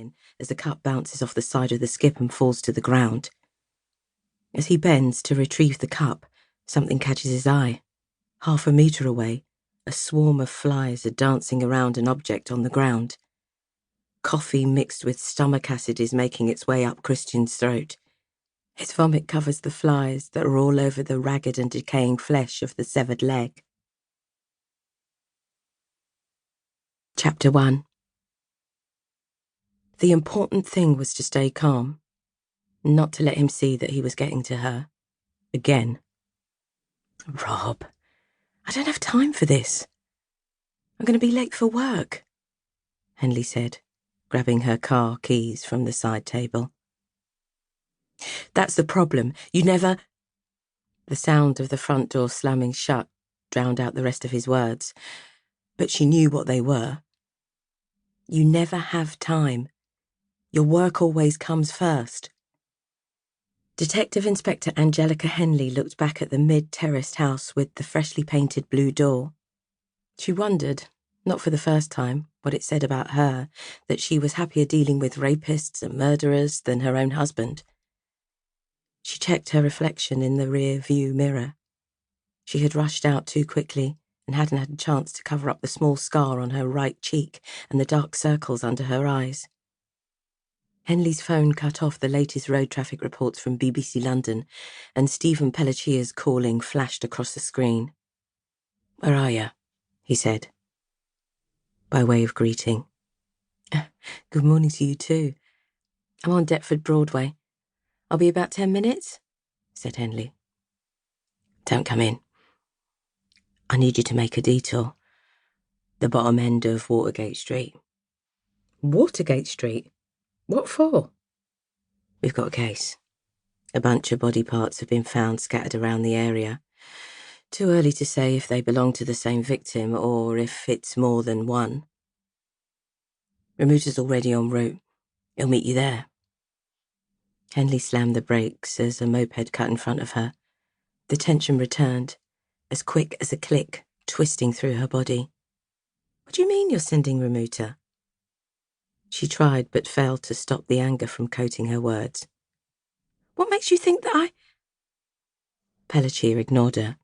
adrenaline as the cup bounces off the side of the skip and falls to the ground. As he bends to retrieve the cup, something catches his eye. 1/2 metre away, a swarm of flies are dancing around an object on the ground. Coffee mixed with stomach acid is making its way up Christian's throat. His vomit covers the flies that are all over the ragged and decaying flesh of the severed leg. Chapter 1. The important thing was to stay calm, not to let him see that he was getting to her. Again. Rob, I don't have time for this. I'm going to be late for work, Henley said, grabbing her car keys from the side table. That's the problem. You never... The sound of the front door slamming shut drowned out the rest of his words, but she knew what they were. You never have time. Your work always comes first. Detective Inspector Angelica Henley looked back at the mid-terraced house with the freshly painted blue door. She wondered, not for the first time, what it said about her, that she was happier dealing with rapists and murderers than her own husband. She checked her reflection in the rear-view mirror. She had rushed out too quickly and hadn't had a chance to cover up the small scar on her right cheek and the dark circles under her eyes. Henley's phone cut off the latest road traffic reports from BBC London, and Stephen Pelletier's calling flashed across the screen. "Where are you?" he said, by way of greeting. "Good morning to you too. I'm on Deptford Broadway. I'll be about 10 minutes, said Henley. Don't come in. I need you to make a detour. The bottom end of Watergate Street. Watergate Street? What for? We've got a case. A bunch of body parts have been found scattered around the area. Too early to say if they belong to the same victim or if it's more than one. Remuter's already en route. He'll meet you there. Henley slammed the brakes as a moped cut in front of her. The tension returned, as quick as a click, twisting through her body. What do you mean you're sending Remuter? She tried but failed to stop the anger from coating her words. What makes you think that I... Pelletier ignored her.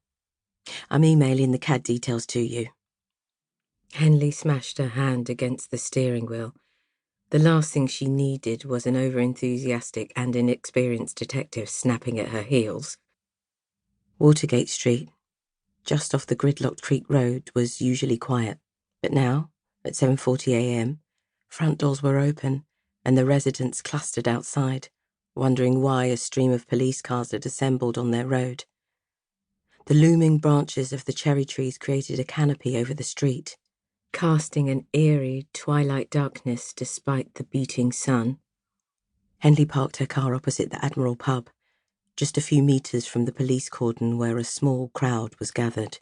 I'm emailing the CAD details to you. Henley smashed her hand against the steering wheel. The last thing she needed was an over-enthusiastic and inexperienced detective snapping at her heels. Watergate Street, just off the gridlocked Creek Road, was usually quiet, but now, at 7:40 a.m, front doors were open and the residents clustered outside, wondering why a stream of police cars had assembled on their road. The looming branches of the cherry trees created a canopy over the street, casting an eerie twilight darkness despite the beating sun. Henley parked her car opposite the Admiral pub, just a few metres from the police cordon where a small crowd was gathered.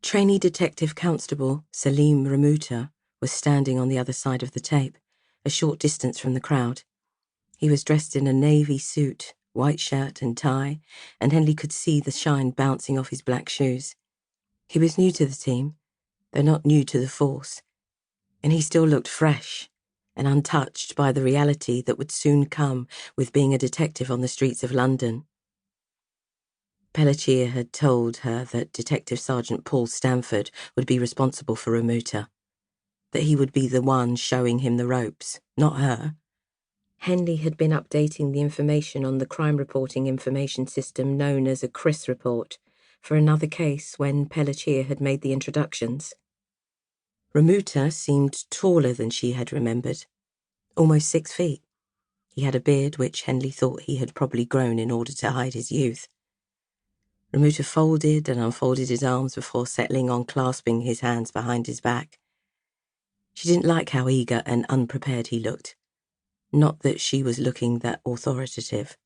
Trainee Detective Constable Salim Remuter was standing on the other side of the tape, a short distance from the crowd. He was dressed in a navy suit, white shirt and tie, and Henley could see the shine bouncing off his black shoes. He was new to the team, though not new to the force, and he still looked fresh and untouched by the reality that would soon come with being a detective on the streets of London. Pelletier had told her that Detective Sergeant Paul Stamford would be responsible for Remuter, that he would be the one showing him the ropes, not her. Henley had been updating the information on the crime reporting information system known as a CRIS report for another case when Pelletier had made the introductions. Remuter seemed taller than she had remembered, almost 6 feet. He had a beard which Henley thought he had probably grown in order to hide his youth. Remuter folded and unfolded his arms before settling on clasping his hands behind his back. She didn't like how eager and unprepared he looked. Not that she was looking that authoritative.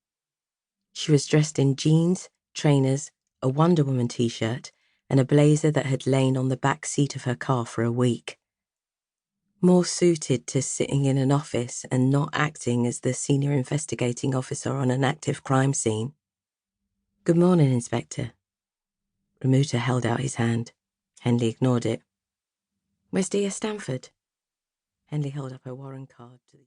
She was dressed in jeans, trainers, a Wonder Woman t-shirt, and a blazer that had lain on the back seat of her car for a week. More suited to sitting in an office and not acting as the senior investigating officer on an active crime scene. Good morning, Inspector. Remuter held out his hand. Henley ignored it. Where's dear Stamford? Henley held up her warrant card to the